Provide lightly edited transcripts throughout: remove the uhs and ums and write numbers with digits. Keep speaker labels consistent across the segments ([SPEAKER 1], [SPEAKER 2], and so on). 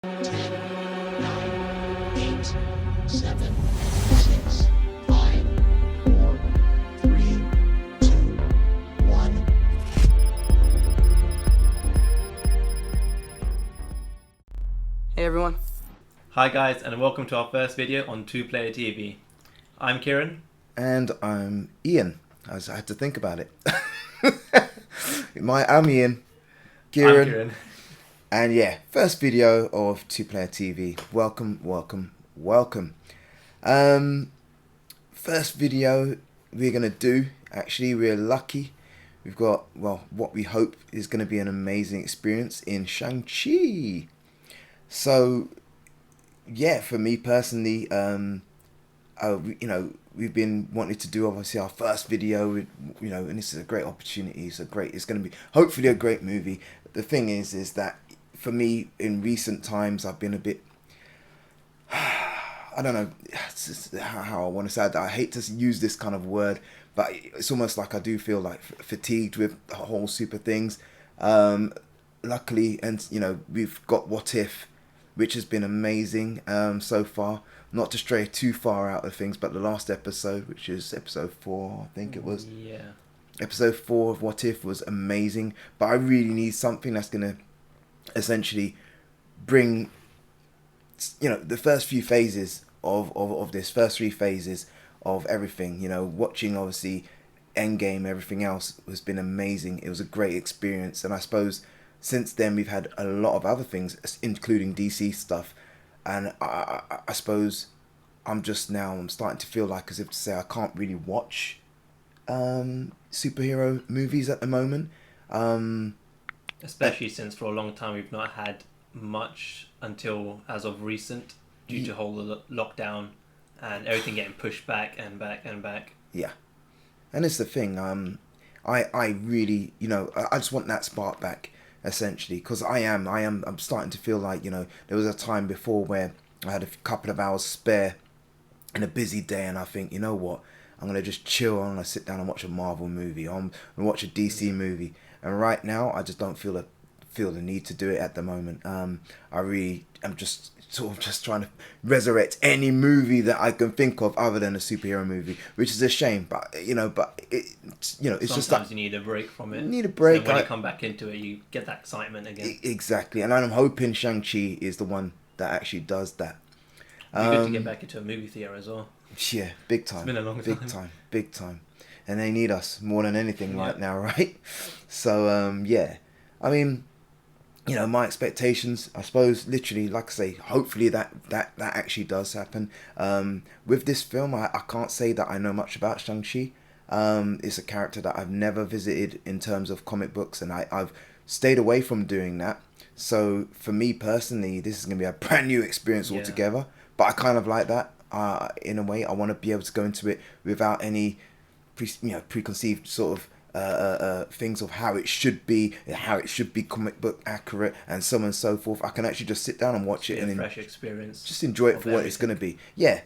[SPEAKER 1] 10, 9, 8, 7, 6, 5, 4, 3, 2, 1.
[SPEAKER 2] Hey everyone.
[SPEAKER 3] Hi guys, and welcome to our first video on Two Player TV. I'm Kieran.
[SPEAKER 4] And I'm Ian. I had to think about it. I'm Ian. Kieran.
[SPEAKER 3] I'm Kieran.
[SPEAKER 4] And yeah, first video of Two Player TV. Welcome, welcome, welcome. First video we're going to do, actually we're lucky. We've got, well, what we hope is going to be an amazing experience in Shang-Chi. So, yeah, for me personally, we've been wanting to do obviously our first video, and this is a great opportunity. It's going to be hopefully a great movie. The thing is that for me in recent times, I've been a bit, I don't know how I want to say it. I hate to use this kind of word, but it's almost like I do feel like fatigued with the whole super things. Luckily, and we've got What If, which has been amazing so far. Not to stray too far out of things, but the last episode, which is episode 4, I think it was.
[SPEAKER 3] Yeah.
[SPEAKER 4] Episode 4 of What If was amazing, but I really need something that's going to essentially bring, the first few phases of this, first 3 phases of everything. Watching obviously Endgame, everything else has been amazing. It was a great experience, and I suppose since then we've had a lot of other things, including DC stuff. And I suppose I'm starting to feel like as if to say I can't really watch superhero movies at the moment.
[SPEAKER 3] Especially since for a long time we've not had much until as of recent due to whole lockdown and everything getting pushed back and back and back.
[SPEAKER 4] Yeah. And it's the thing, I really, I just want that spark back. Essentially, because I'm starting to feel like, there was a time before where I had a couple of hours spare in a busy day, and I think, you know what, I'm going to just chill, I'm going to sit down and watch a Marvel movie, I'm going to watch a DC movie, and right now, I just don't feel the need to do it at the moment. I'm just sort of just trying to resurrect any movie that I can think of other than a superhero movie, which is a shame, but it's
[SPEAKER 3] Sometimes
[SPEAKER 4] just that
[SPEAKER 3] you need a break from it.
[SPEAKER 4] Need a break.
[SPEAKER 3] So when you come back into it, you get that excitement again.
[SPEAKER 4] Exactly, and I'm hoping Shang-Chi is the one that actually does that.
[SPEAKER 3] It'd be good to get back into a movie theater as well.
[SPEAKER 4] Yeah, big time.
[SPEAKER 3] It's been a long time.
[SPEAKER 4] Big time, and they need us more than anything right now, right? So yeah, I mean, my expectations, I suppose, literally, like I say, hopefully that actually does happen. With this film, I can't say that I know much about Shang-Chi. It's a character that I've never visited in terms of comic books, and I've stayed away from doing that. So for me personally, this is going to be a brand new experience altogether. But I kind of like that. In a way, I want to be able to go into it without any preconceived sort of things of how it should be comic book accurate and so on and so forth. I can actually just sit down and watch it and
[SPEAKER 3] fresh experience.
[SPEAKER 4] Just enjoy it for what it's going to be. Yeah,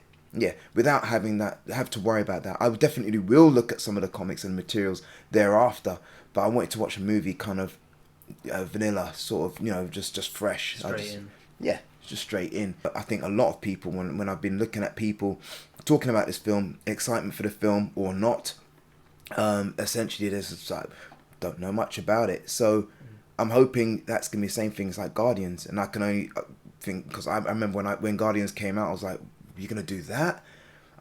[SPEAKER 4] without have to worry about that. I definitely will look at some of the comics and materials thereafter, but I wanted to watch a movie kind of vanilla, sort of, just fresh.
[SPEAKER 3] Straight in.
[SPEAKER 4] Yeah, just straight in. I think a lot of people, when I've been looking at people talking about this film, excitement for the film or not, essentially there's just like, don't know much about it. So I'm hoping that's going to be the same things like Guardians, and I can only think, because I remember when Guardians came out, I was like, you're going to do that?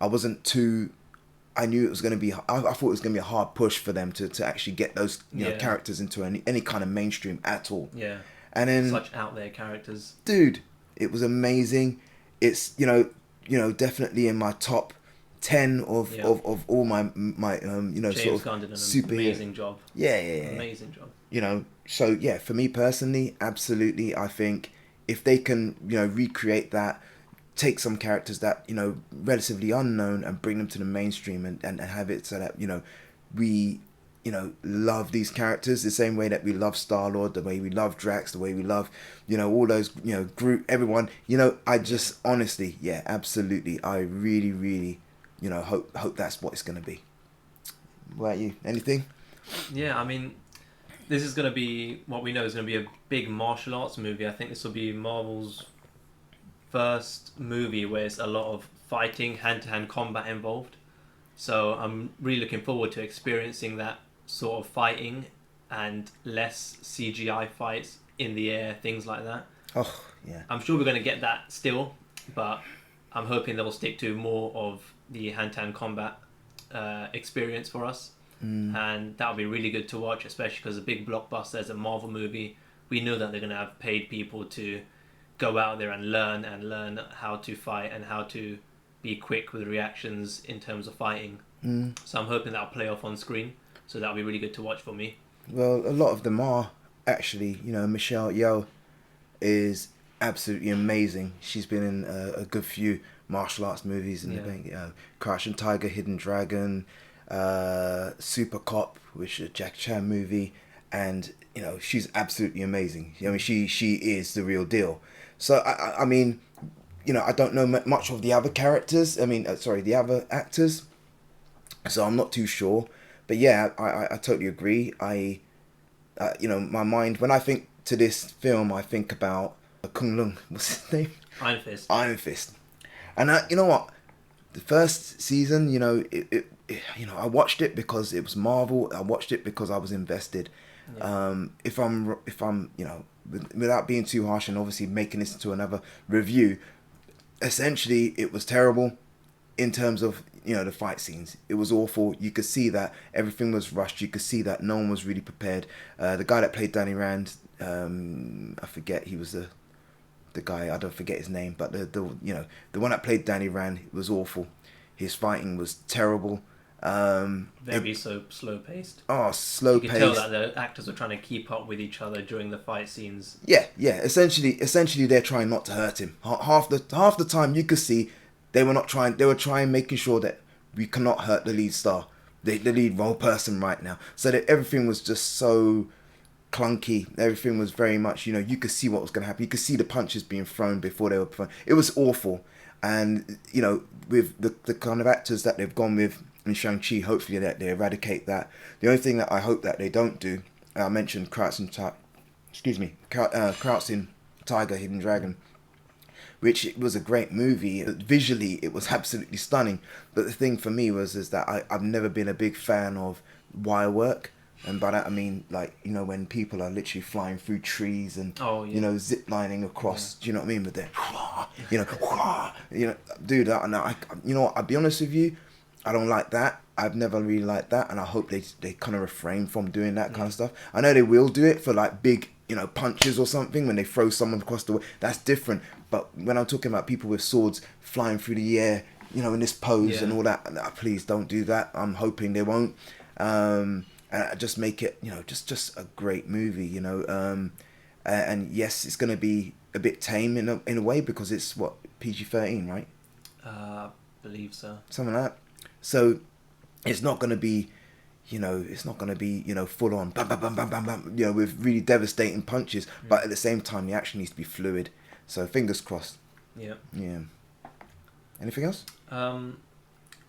[SPEAKER 4] I knew it was going to be, I thought it was going to be a hard push for them to actually get those characters into any kind of mainstream at all.
[SPEAKER 3] Yeah.
[SPEAKER 4] And then
[SPEAKER 3] such out there characters.
[SPEAKER 4] Dude, it was amazing. It's, definitely in my top 10 of all my
[SPEAKER 3] James
[SPEAKER 4] sort of
[SPEAKER 3] Gunn did an
[SPEAKER 4] superhero.
[SPEAKER 3] amazing job.
[SPEAKER 4] Yeah.
[SPEAKER 3] Amazing job.
[SPEAKER 4] So yeah, for me personally, absolutely, I think if they can, recreate that, take some characters that, relatively unknown and bring them to the mainstream and have it so that, we, love these characters the same way that we love Star-Lord, the way we love Drax, the way we love, all those, Groot, everyone, I just honestly, yeah, absolutely. I really, really, hope that's what it's going to be. What about you? Anything?
[SPEAKER 3] Yeah, I mean, this is going to be, what we know is going to be a big martial arts movie. I think this will be Marvel's first movie where it's a lot of fighting, hand-to-hand combat involved. So I'm really looking forward to experiencing that sort of fighting and less CGI fights in the air, things like that.
[SPEAKER 4] Oh, yeah.
[SPEAKER 3] I'm sure we're going to get that still, but I'm hoping they'll stick to more of the hand-to-hand combat experience for us. And that'll be really good to watch, especially because a big blockbuster as a Marvel movie, we know that they're going to have paid people to go out there and learn how to fight and how to be quick with reactions in terms of fighting. So I'm hoping that'll play off on screen, so that'll be really good to watch for me.
[SPEAKER 4] Well, a lot of them are actually. Michelle Yeoh is absolutely amazing. She's been in a good few martial arts movies in the bank. Crouching Tiger, Hidden Dragon, Super Cop, which is a Jack Chan movie, and she's absolutely amazing. I mean, she is the real deal. So I mean, I don't know much of the other characters. I mean, the other actors. So I'm not too sure. But yeah, I totally agree. My mind, when I think to this film, I think about Kung Lung. What's his name?
[SPEAKER 3] Iron Fist.
[SPEAKER 4] Iron Fist. And you know what? The first season, I watched it because it was Marvel. I watched it because I was invested.
[SPEAKER 3] Yeah.
[SPEAKER 4] If I'm, without being too harsh and obviously making this into another review, essentially it was terrible in terms of the fight scenes. It was awful. You could see that everything was rushed. You could see that no one was really prepared. The guy that played Danny Rand, I forget, he was the guy, I don't forget his name, but the one that played Danny Rand was awful. His fighting was terrible.
[SPEAKER 3] Very so slow paced.
[SPEAKER 4] Oh, slow paced.
[SPEAKER 3] You can tell that the actors were trying to keep up with each other during the fight scenes.
[SPEAKER 4] Yeah. Essentially, they're trying not to hurt him. Half the time, you could see they were not trying. They were trying, making sure that we cannot hurt the lead star, the lead role person right now. So that everything was just so clunky. Everything was very much, you could see what was going to happen. You could see the punches being thrown before they were thrown. It was awful. And with the kind of actors that they've gone with in Shang-Chi, hopefully that they eradicate that. The only thing that I hope that they don't do, I mentioned Crouching Tiger, Hidden Dragon, which was a great movie. Visually, it was absolutely stunning. But the thing for me is that I've never been a big fan of wire work. And by that I mean, when people are literally flying through trees and, zip lining across, do you know what I mean? But they're, do that. And I'll be honest with you, I don't like that. I've never really liked that. And I hope they kind of refrain from doing that kind of stuff. I know they will do it for big, punches or something when they throw someone across the way. That's different. But when I'm talking about people with swords flying through the air, in this pose and all that, please don't do that. I'm hoping they won't. And just make it, just a great movie, and yes, it's going to be a bit tame in a way because it's PG-13, right?
[SPEAKER 3] Believe so.
[SPEAKER 4] Something like that. So it's not going to be, full on bam bam bam bam bam bam, with really devastating punches. But at the same time, the action needs to be fluid. So fingers crossed.
[SPEAKER 3] Yeah.
[SPEAKER 4] Yeah. Anything else?
[SPEAKER 3] It'll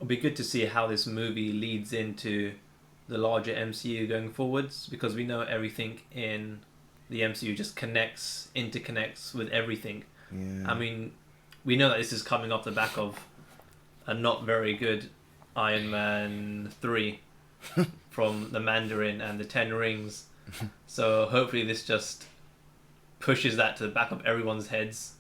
[SPEAKER 3] be good to see how this movie leads into the larger MCU going forwards, because we know everything in the MCU just interconnects with everything.
[SPEAKER 4] Yeah.
[SPEAKER 3] I mean, we know that this is coming off the back of a not very good Iron Man 3 from the Mandarin and the Ten Rings. So hopefully this just pushes that to the back of everyone's heads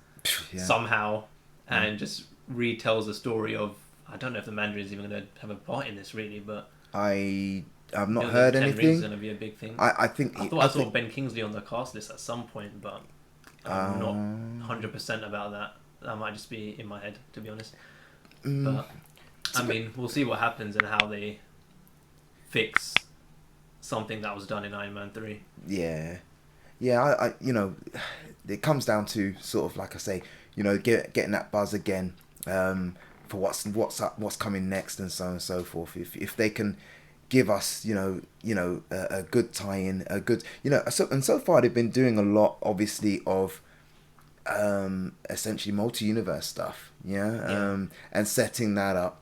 [SPEAKER 3] somehow and just retells the story of, I don't know if the Mandarin is even going to have a part in this really, but
[SPEAKER 4] I've not heard
[SPEAKER 3] Ten
[SPEAKER 4] anything.
[SPEAKER 3] Rings is going to be a big thing.
[SPEAKER 4] I think
[SPEAKER 3] I thought I saw Ben Kingsley on the cast list at some point, but I'm not 100% about that. That might just be in my head, to be honest. But I mean, we'll see what happens and how they fix something that was done in Iron Man 3.
[SPEAKER 4] Yeah. I it comes down to sort of, like I say, getting that buzz again for what's coming next and so on and so forth. If they can give us, a good tie-in, a good, so far they've been doing a lot, obviously, of essentially multi-universe stuff, and setting that up.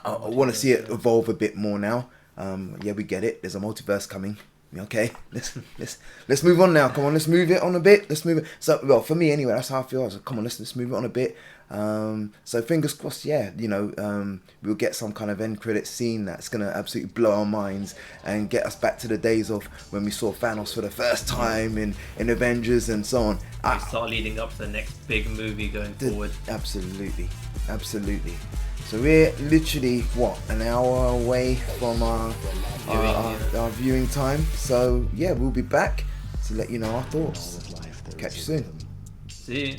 [SPEAKER 4] I want to see it evolve a bit more now. We get it. There's a multiverse coming. Okay, let's move on now. Come on, let's move it on a bit. Let's move it. So, well, for me anyway, that's how I feel. I was like, come on, let's move it on a bit. So fingers crossed, yeah, we'll get some kind of end credit scene that's gonna absolutely blow our minds and get us back to the days of when we saw Thanos for the first time in Avengers and so on.
[SPEAKER 3] We start leading up to the next big movie going forward.
[SPEAKER 4] Absolutely. So we're literally an hour away from our viewing time. So yeah, we'll be back to let you know our thoughts. Catch you soon.
[SPEAKER 3] See you.